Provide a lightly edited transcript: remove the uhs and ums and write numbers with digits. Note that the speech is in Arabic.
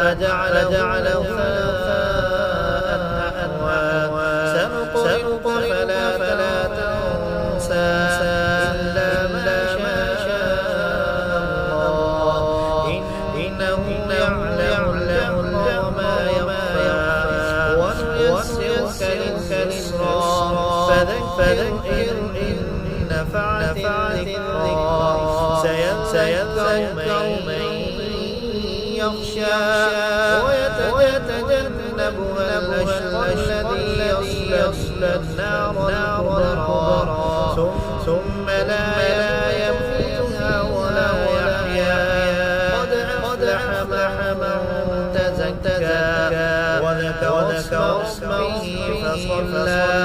فجعله غثاء أحوى سنقرئك فلا تنسى إلا ما شاء الله إنه يعلم الجهر وما يخفى ونيسرك لليسرى فذكر إن نفعت الذكرى سيذكر من يخشى ويتجنبها الأشقى الذي يصلى النار الكبرى ثم لا يموتها ولا يحيا قد أفلح من تزكى وذكر اسم ربه فصلى